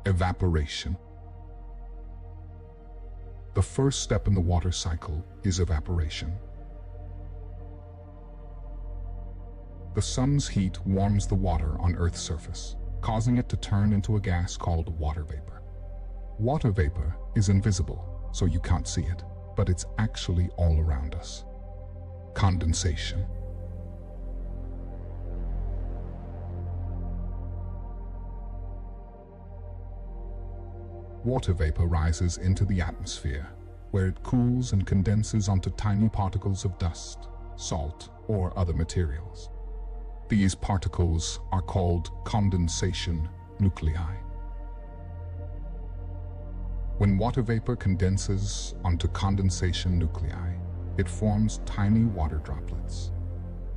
Evaporation. The first step in the water cycle is evaporation. The sun's heat warms the water on Earth's surface, causing it to turn into a gas called water vapor. Water vapor is invisible, so you can't see it, but it's actually all around us. Condensation. Water vapor rises into the atmosphere, where it cools and condenses onto tiny particles of dust, salt, or other materials. These particles are called condensation nuclei. When water vapor condenses onto condensation nuclei, it forms tiny water droplets.